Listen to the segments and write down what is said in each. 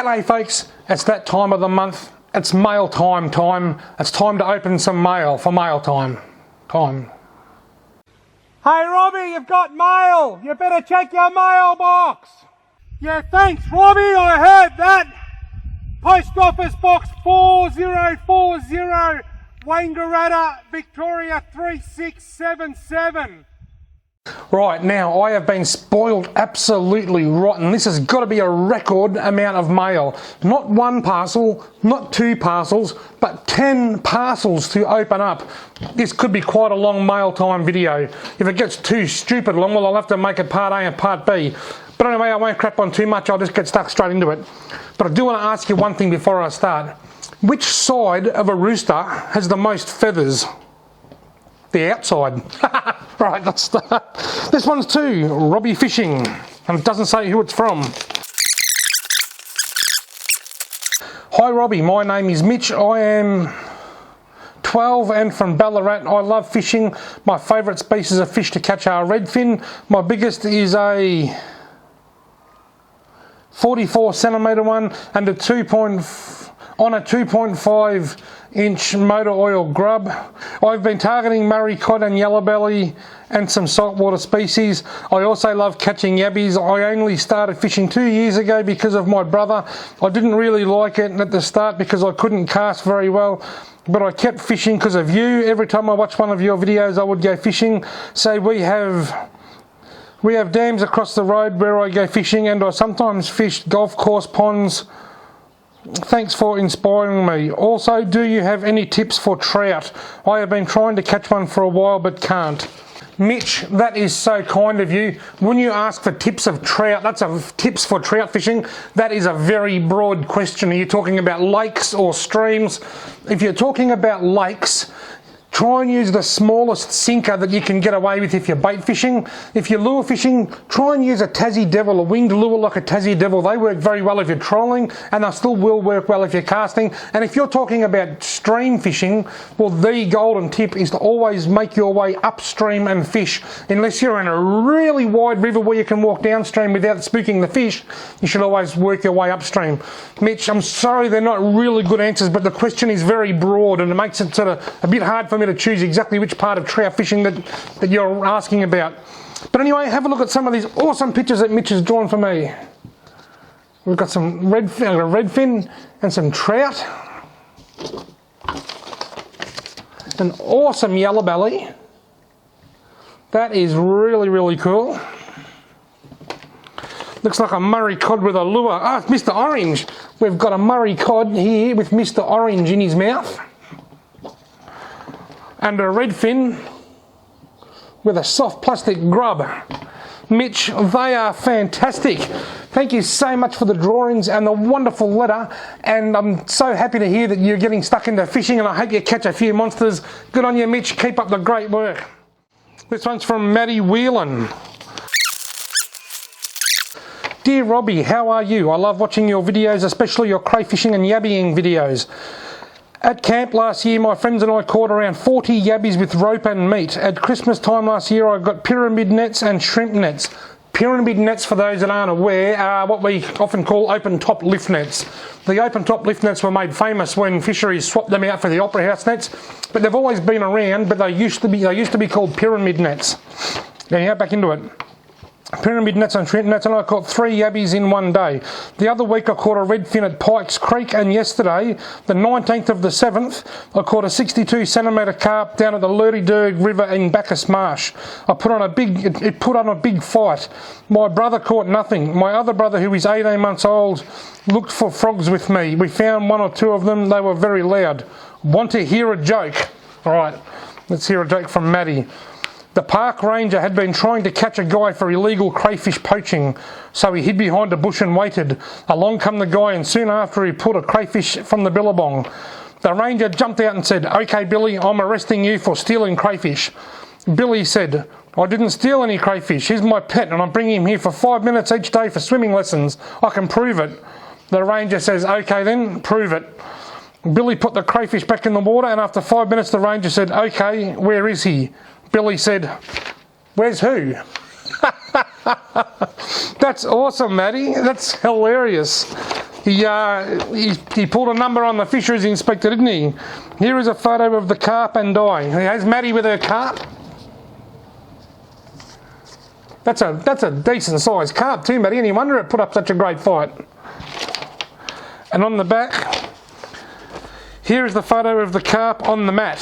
G'day folks, it's that time of the month. It's mail time. It's time to open some mail for mail time. Hey Robbie, you've got mail. You better check your mailbox. Yeah, thanks Robbie, I heard that. Post office box 4040, Wangaratta, Victoria 3677. Right, now I have been spoiled absolutely rotten. This has got to be a record amount of mail. Not one parcel, not two parcels, but 10 parcels to open up. This could be quite a long mail time video. If it gets too stupid long, well, I'll have to make it part A and part B. But anyway, I won't crap on too much, I'll just get stuck straight into it. But I do want to ask you one thing before I start. Which side of a rooster has the most feathers? The outside. Right, let's start. This one's too, Robbie Fishing, and it doesn't say who it's from. Hi Robbie, my name is Mitch. I am 12 and from Ballarat. I love fishing. My favourite species of fish to catch are redfin. My biggest is a 44 centimetre one and a 2.5 inch motor oil grub. I've been targeting Murray cod and yellowbelly and some saltwater species. I also love catching yabbies. I only started fishing 2 years ago because of my brother. I didn't really like it at the start because I couldn't cast very well, but I kept fishing because of you. Every time I watched one of your videos I would go fishing. So we have dams across the road where I go fishing, and I sometimes fish golf course ponds. Thanks for inspiring me. Also, do you have any tips for trout? I have been trying to catch one for a while but can't. Mitch, that is so kind of you. When you ask for tips of trout, that's tips for trout fishing. That is a very broad question. Are you talking about lakes or streams? If you're talking about lakes, try and use the smallest sinker that you can get away with if you're bait fishing. If you're lure fishing, try and use a Tassie Devil, a winged lure like a Tassie Devil. They work very well if you're trolling, and they still will work well if you're casting. And if you're talking about stream fishing, well, the golden tip is to always make your way upstream and fish. Unless you're in a really wide river where you can walk downstream without spooking the fish, you should always work your way upstream. Mitch, I'm sorry they're not really good answers, but the question is very broad and it makes it sort of a bit hard for me to choose exactly which part of trout fishing that you're asking about. But anyway, have a look at some of these awesome pictures that Mitch has drawn for me. We've got some redfin and some trout. An awesome yellow belly. That is really, really cool. Looks like a Murray cod with a lure. Ah, it's Mr. Orange. We've got a Murray cod here with Mr. Orange in his mouth. And a redfin with a soft plastic grub. Mitch, they are fantastic. Thank you so much for the drawings and the wonderful letter, and I'm so happy to hear that you're getting stuck into fishing, and I hope you catch a few monsters. Good on you, Mitch. Keep up the great work. This one's from Maddie Whelan. Dear Robbie, how are you? I love watching your videos, especially your crayfishing and yabbying videos. At camp last year, my friends and I caught around 40 yabbies with rope and meat. At Christmas time last year, I got pyramid nets and shrimp nets. Pyramid nets, for those that aren't aware, are what we often call open top lift nets. The open top lift nets were made famous when fisheries swapped them out for the opera house nets, but they've always been around, but they used to be called pyramid nets. Now, back into it. Pyramid nets and shrimp nets, and I caught 3 yabbies in one day. The other week I caught a redfin at Pikes Creek, and yesterday, the 19th of the 7th, I caught a 62 centimetre carp down at the Lurdy River in Bacchus Marsh. It put on a big fight. My brother caught nothing. My other brother, who is 18 months old, looked for frogs with me. We found 1 or 2 of them. They were very loud. Want to hear a joke? All right, let's hear a joke from Maddie. The park ranger had been trying to catch a guy for illegal crayfish poaching, so he hid behind a bush and waited. Along come the guy, and soon after he pulled a crayfish from the billabong. The ranger jumped out and said, "Okay, Billy, I'm arresting you for stealing crayfish." Billy said, "I didn't steal any crayfish. He's my pet and I'm bringing him here for 5 minutes each day for swimming lessons. I can prove it." The ranger says, "Okay then, prove it." Billy put the crayfish back in the water, and after 5 minutes the ranger said, "Okay, where is he?" Billy said, "Where's who?" That's awesome, Maddie. That's hilarious. He pulled a number on the fisheries inspector, didn't he? Here is a photo of the carp and die. Here's Maddie with her carp. That's a decent sized carp too, Maddie, and you wonder it put up such a great fight. And on the back, here is the photo of the carp on the mat.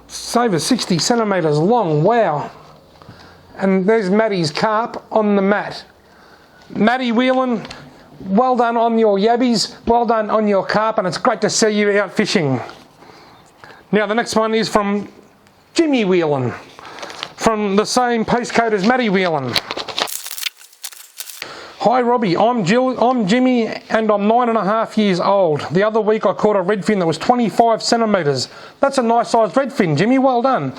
It's over 60 centimetres long, wow. And there's Maddie's carp on the mat. Maddie Whelan, well done on your yabbies, well done on your carp, and it's great to see you out fishing. Now the next one is from Jimmy Whelan, from the same postcode as Maddie Whelan. Hi Robbie, I'm Jimmy and I'm 9.5 years old. The other week I caught a redfin that was 25 centimetres. That's a nice sized redfin, Jimmy, well done.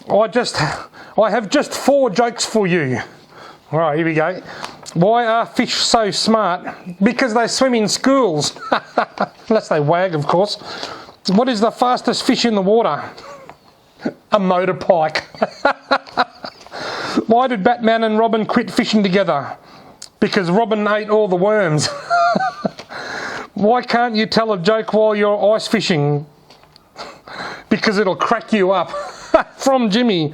I have just 4 jokes for you. Alright, here we go. Why are fish so smart? Because they swim in schools. Unless they wag, of course. What is the fastest fish in the water? A motor pike. Why did Batman and Robin quit fishing together? Because Robin ate all the worms. Why can't you tell a joke while you're ice fishing? Because it'll crack you up. From Jimmy.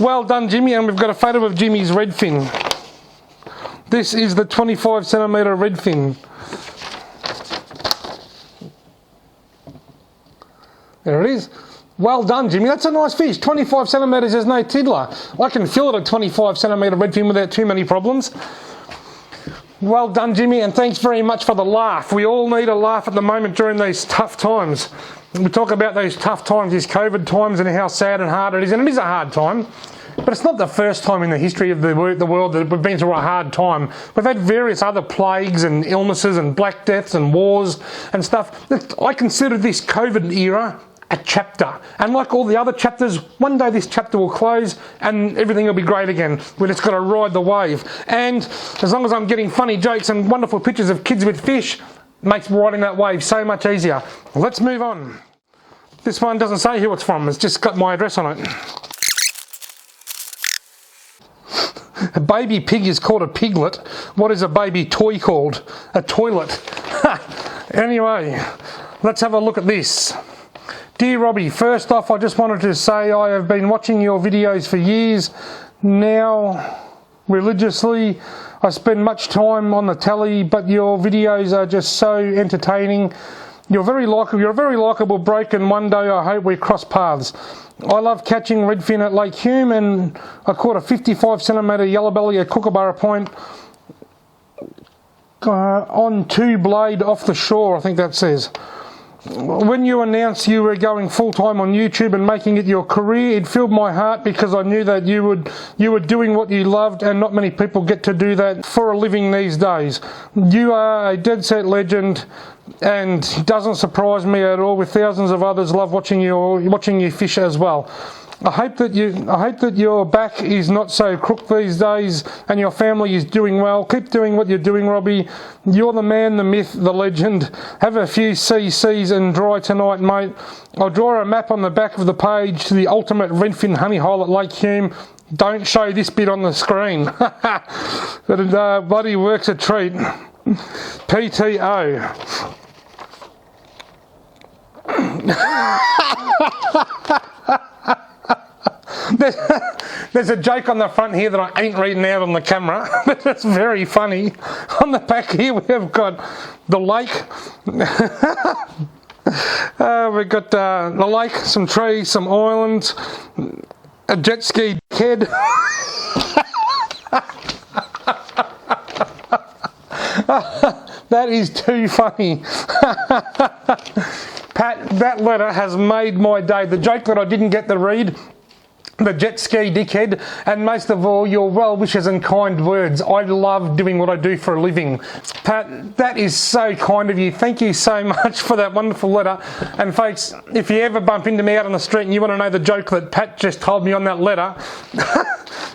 Well done, Jimmy, and we've got a photo of Jimmy's redfin. This is the 25 centimetre redfin. There it is. Well done, Jimmy. That's a nice fish. 25 centimetres is no tiddler. I can fill it a 25 centimetre redfin without too many problems. Well done, Jimmy, and thanks very much for the laugh. We all need a laugh at the moment during these tough times. We talk about those tough times, these COVID times, and how sad and hard it is, and it is a hard time. But it's not the first time in the history of the world that we've been through a hard time. We've had various other plagues and illnesses and black deaths and wars and stuff. I consider this COVID era a chapter, and like all the other chapters, one day this chapter will close and everything will be great again. We just got to ride the wave, and as long as I'm getting funny jokes and wonderful pictures of kids with fish, makes riding that wave so much easier. Let's move on. This one doesn't say who it's from, it's just got my address on it. A baby pig is called a piglet. What is a baby toy called? A toilet. Anyway, let's have a look at this. Dear Robbie, first off I just wanted to say I have been watching your videos for years now religiously. I spend much time on the telly, but your videos are just so entertaining. You're a very likeable bloke, and one day I hope we cross paths. I love catching redfin at Lake Hume, and I caught a 55 centimetre yellow belly at Kookaburra Point on 2 blade off the shore, I think that says. When you announced you were going full-time on YouTube and making it your career, it filled my heart because I knew that you were doing what you loved, and not many people get to do that for a living these days. You are a dead set legend, and it doesn't surprise me at all, with thousands of others love watching you fish as well. I hope that your back is not so crook these days and your family is doing well. Keep doing what you're doing, Robbie. You're the man, the myth, the legend. Have a few CCs and dry tonight, mate. I'll draw a map on the back of the page to the ultimate redfin honey hole at Lake Hume. Don't show this bit on the screen. But it bloody works a treat. PTO. There's a joke on the front here that I ain't reading out on the camera, but it's very funny. On the back here we have got the lake. We've got the lake, some trees, some islands, a jet ski head. That is too funny. Pat, that letter has made my day. The joke that I didn't get to read, the jet ski dickhead, and most of all, your well wishes and kind words. I love doing what I do for a living. Pat, that is so kind of you. Thank you so much for that wonderful letter. And folks, if you ever bump into me out on the street and you want to know the joke that Pat just told me on that letter,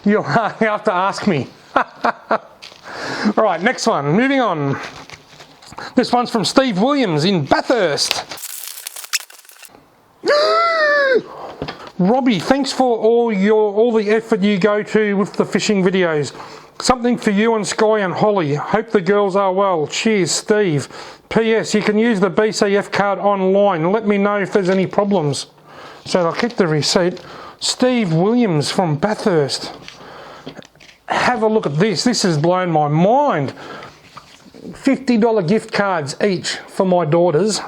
you'll have to ask me. Alright, next one. Moving on. This one's from Steve Williams in Bathurst. Robbie, thanks for all the effort you go to with the fishing videos. Something for you and Sky and Holly. Hope the girls are well. Cheers, Steve. P.S. You can use the BCF card online. Let me know if there's any problems. So I'll keep the receipt. Steve Williams from Bathurst. Have a look at this. This has blown my mind. $50 gift cards each for my daughters.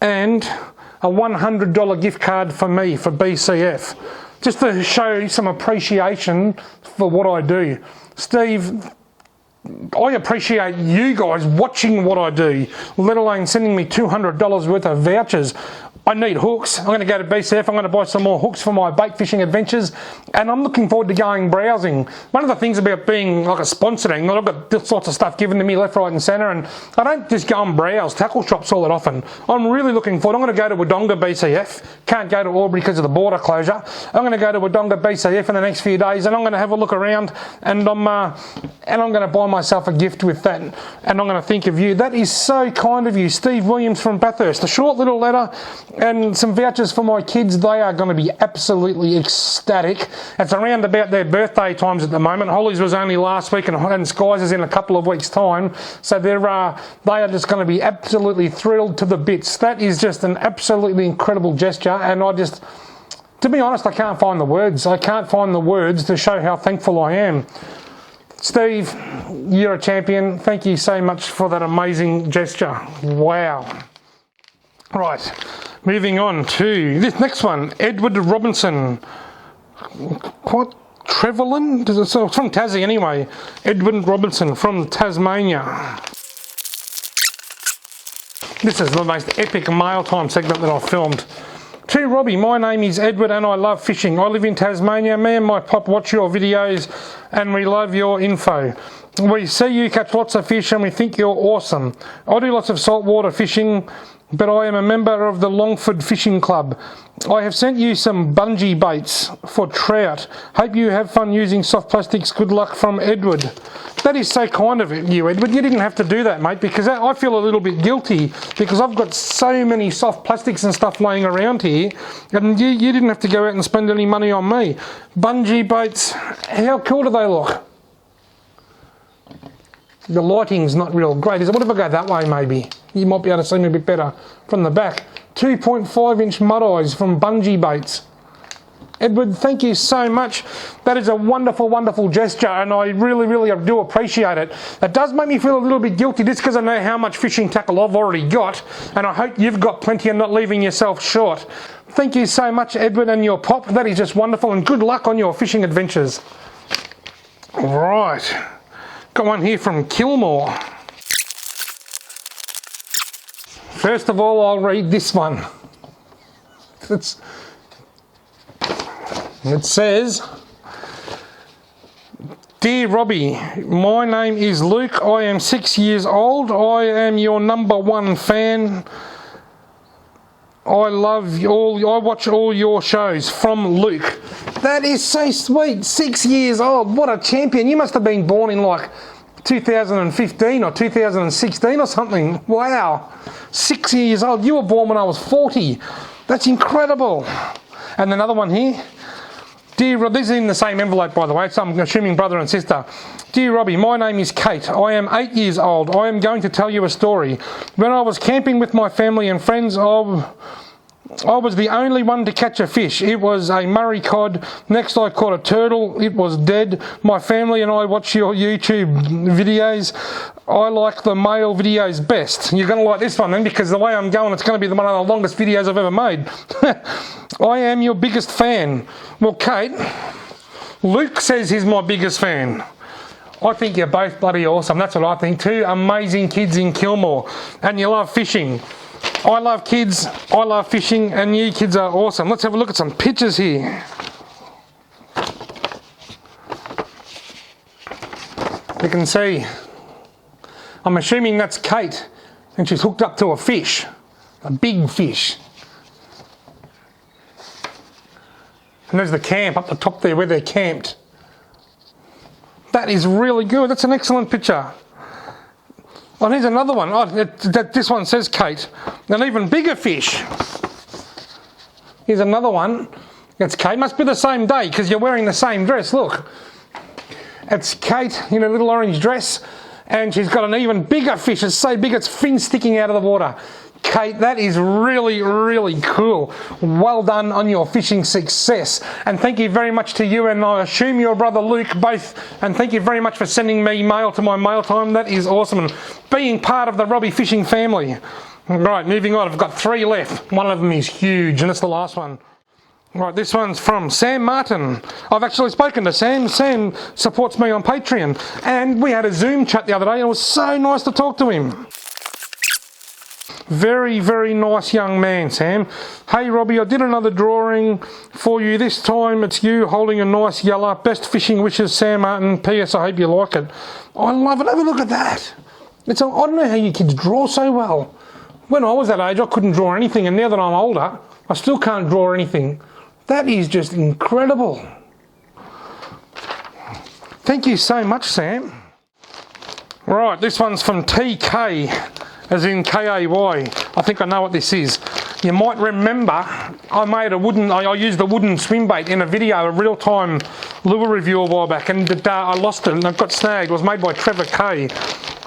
And a $100 gift card for me for BCF. Just to show some appreciation for what I do. Steve, I appreciate you guys watching what I do, let alone sending me $200 worth of vouchers. I need hooks. I'm going to go to BCF. I'm going to buy some more hooks for my bait fishing adventures, and I'm looking forward to going browsing. One of the things about being like a sponsor, I've got this sorts of stuff given to me left, right and centre, and I don't just go and browse tackle shops all that often. I'm really looking forward. I'm going to go to Wodonga BCF. Can't go to Albury because of the border closure. I'm going to go to Wodonga BCF in the next few days, and I'm going to have a look around, and I'm going to buy myself a gift with that, and I'm going to think of you. That is so kind of you, Steve Williams from Bathurst. A short little letter and some vouchers for my kids. They are going to be absolutely ecstatic. It's around about their birthday times at the moment. Holly's was only last week, and Sky's is in a couple of weeks' time. So they are just going to be absolutely thrilled to the bits. That is just an absolutely incredible gesture, and to be honest, I can't find the words. I can't find the words to show how thankful I am. Steve, you're a champion. Thank you so much for that amazing gesture. Wow. Right. Moving on to this next one, Edward Robinson. What? Trevelyan? It's from Tassie anyway. Edward Robinson from Tasmania. This is the most epic Mailtime segment that I've filmed. To Robbie, my name is Edward and I love fishing. I live in Tasmania. Me and my pop watch your videos and we love your info. We see you catch lots of fish and we think you're awesome. I do lots of saltwater fishing, but I am a member of the Longford Fishing Club. I have sent you some bungee baits for trout. Hope you have fun using soft plastics. Good luck, from Edward. That is so kind of you, Edward. You didn't have to do that, mate, because I feel a little bit guilty because I've got so many soft plastics and stuff laying around here, and you didn't have to go out and spend any money on me. Bungee baits, how cool do they look? The lighting's not real great, is it? What if I go that way, maybe? You might be able to see me a bit better from the back. 2.5-inch mud eyes from Bungee Baits. Edward, thank you so much. That is a wonderful, wonderful gesture, and I really, really do appreciate it. It does make me feel a little bit guilty just because I know how much fishing tackle I've already got, and I hope you've got plenty and not leaving yourself short. Thank you so much, Edward, and your pop. That is just wonderful, and good luck on your fishing adventures. Right. Got one here from Kilmore. First of all, I'll read this one. It says, Dear Robbie, my name is Luke. I am 6 years old. I am your #1 fan. I watch all your shows. From Luke. That is so sweet. 6 years old. What a champion. You must have been born in like 2015 or 2016 or something. Wow. 6 years old. You were born when I was 40. That's incredible. And another one here. Dear Rob, this is in the same envelope, by the way, so I'm assuming brother and sister. Dear Robbie, my name is Kate. I am 8 years old. I am going to tell you a story. When I was camping with my family and friends, I was the only one to catch a fish. It was a Murray cod. Next I caught a turtle. It was dead. My family and I watch your YouTube videos. I like the male videos best. You're going to like this one then, because the way I'm going, it's going to be one of the longest videos I've ever made. I am your biggest fan. Well, Kate, Luke says he's my biggest fan. I think you're both bloody awesome. That's what I think. Two amazing kids in Kilmore. And you love fishing. I love kids, I love fishing, and you kids are awesome. Let's have a look at some pictures here. You can see, I'm assuming that's Kate, and she's hooked up to a fish, a big fish. And there's the camp up the top there where they're camped. That is really good. That's an excellent picture. Oh, here's another one. Oh, this one says Kate. An even bigger fish. Here's another one. It's Kate. Must be the same day because you're wearing the same dress. Look. It's Kate in a little orange dress, and she's got an even bigger fish. It's so big its fin sticking out of the water. Kate, that is really, really cool. Well done on your fishing success. And thank you very much to you and I assume your brother Luke both. And thank you very much for sending me mail to my Mailtime. That is awesome. And being part of the Robbie Fishing family. Right, moving on. I've got 3 left. One of them is huge, and it's the last one. Right, this one's from Sam Martin. I've actually spoken to Sam. Sam supports me on Patreon. And we had a Zoom chat the other day, and it was so nice to talk to him. Very, very nice young man, Sam. Hey Robbie, I did another drawing for you. This time it's you holding a nice yellow. Best fishing wishes, Sam Martin. P.S. I hope you like it. I love it. Have a look at that. I don't know how you kids draw so well. When I was that age, I couldn't draw anything, and now that I'm older, I still can't draw anything. That is just incredible. Thank you so much, Sam. Right, this one's from TK. As in K-A-Y. I think I know what this is. You might remember I used a wooden swim bait in a video, a real-time lure review a while back, and I lost it and it got snagged. It was made by Trevor K.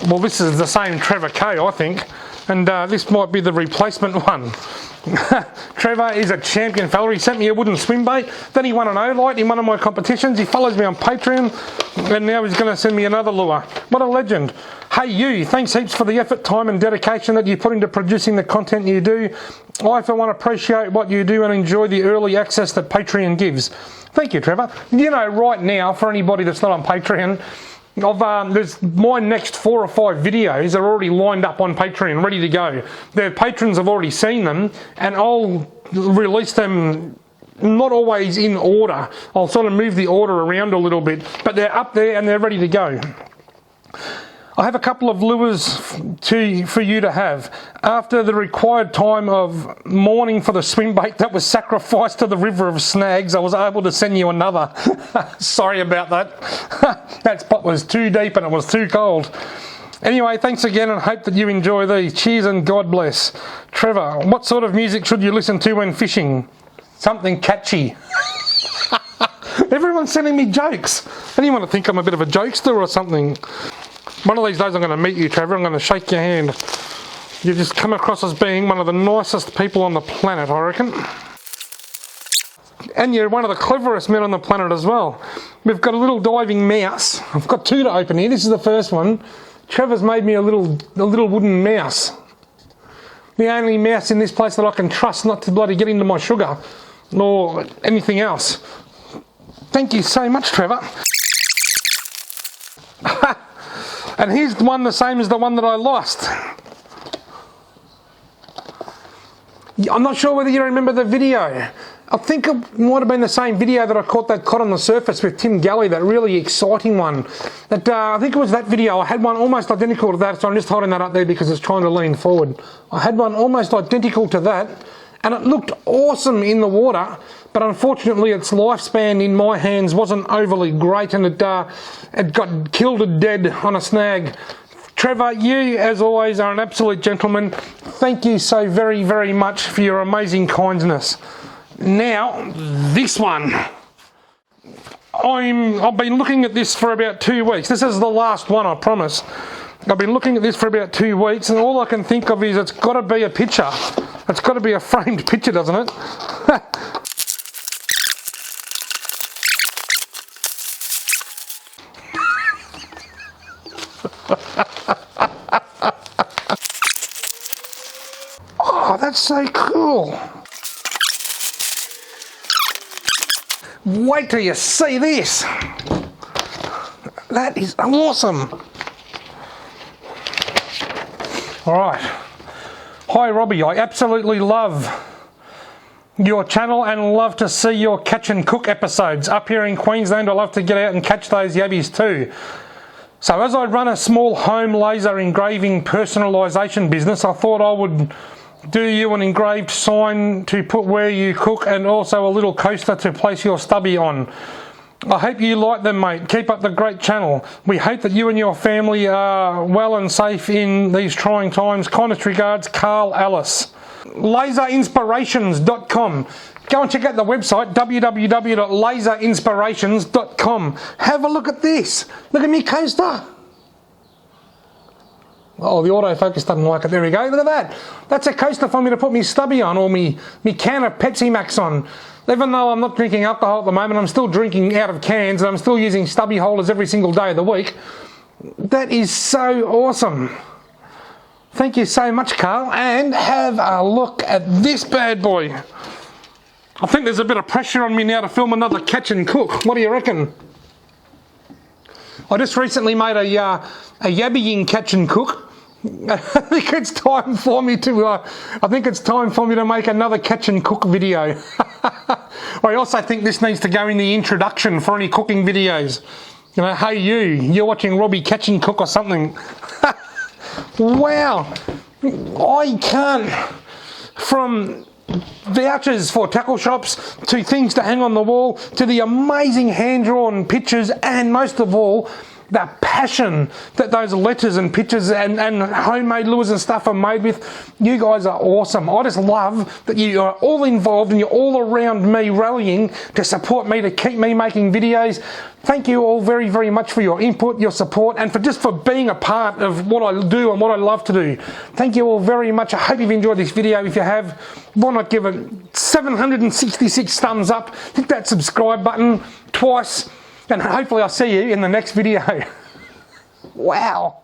Well, this is the same Trevor K, I think, and this might be the replacement one. Trevor is a champion fella. He sent me a wooden swim bait, then he won an O-Light in one of my competitions. He follows me on Patreon, and now he's going to send me another lure. What a legend. Hey you, thanks heaps for the effort, time and dedication that you put into producing the content you do. I for one appreciate what you do and enjoy the early access that Patreon gives. Thank you, Trevor. You know, right now, for anybody that's not on Patreon, there's my next 4 or 5 videos are already lined up on Patreon, ready to go. Their patrons have already seen them, and I'll release them not always in order. I'll sort of move the order around a little bit, but they're up there and they're ready to go. I have a couple of lures for you to have. After the required time of mourning for the swim bait that was sacrificed to the river of snags, I was able to send you another. Sorry about that. That spot was too deep and it was too cold. Anyway, thanks again and hope that you enjoy these. Cheers and God bless. Trevor, what sort of music should you listen to when fishing? Something catchy. Everyone's sending me jokes. Anyone to think I'm a bit of a jokester or something? One of these days I'm going to meet you, Trevor. I'm going to shake your hand. You just come across as being one of the nicest people on the planet, I reckon. And you're one of the cleverest men on the planet as well. We've got a little diving mouse. I've got 2 to open here. This is the first one. Trevor's made me a little wooden mouse. The only mouse in this place that I can trust not to bloody get into my sugar or anything else. Thank you so much, Trevor. And here's one the same as the one that I lost. I'm not sure whether you remember the video. I think it might have been the same video that I caught that cod on the surface with Tim Galley, that really exciting one. I think it was that video. I had one almost identical to that, so I'm just holding that up there because it's trying to lean forward. I had one almost identical to that, and it looked awesome in the water, but unfortunately its lifespan in my hands wasn't overly great, and it got killed dead on a snag. Trevor, you as always are an absolute gentleman. Thank you so very, very much for your amazing kindness. Now, this one. I've been looking at this for about 2 weeks. This is the last one, I promise. I've been looking at this for about 2 weeks, and all I can think of is it's got to be a picture. It's got to be a framed picture, doesn't it? Oh, that's so cool. Wait till you see this. That is awesome. Alright. Hi Robbie, I absolutely love your channel and love to see your catch and cook episodes. Up here in Queensland I love to get out and catch those yabbies too. So as I run a small home laser engraving personalisation business, I thought I would do you an engraved sign to put where you cook and also a little coaster to place your stubby on. I hope you like them, mate. Keep up the great channel. We hope that you and your family are well and safe in these trying times. Kindest regards, Carl Ellis. laserinspirations.com. Go and check out the website, www.laserinspirations.com. Have a look at this. Look at me coaster. Oh, the autofocus doesn't like it. There we go. Look at that. That's a coaster for me to put me stubby on, or me can of Pepsi Max on. Even though I'm not drinking alcohol at the moment, I'm still drinking out of cans, and I'm still using stubby holders every single day of the week. That is so awesome. Thank you so much, Carl. And have a look at this bad boy. I think there's a bit of pressure on me now to film another catch and cook. What do you reckon? I just recently made a yabbying catch and cook. I think it's time for me to make another catch and cook video. I also think this needs to go in the introduction for any cooking videos. You know, hey you're watching Robbie catch and cook or something. Wow, I can't, from vouchers for tackle shops to things to hang on the wall to the amazing hand-drawn pictures, and most of all the passion that those letters and pictures and homemade lures and stuff are made with. You guys are awesome. I just love that you are all involved and you're all around me rallying to support me, to keep me making videos. Thank you all very, very much for your input, your support, and for being a part of what I do and what I love to do. Thank you all very much. I hope you've enjoyed this video. If you have, why not give it 766 thumbs up, hit that subscribe button twice, and hopefully I'll see you in the next video. Wow.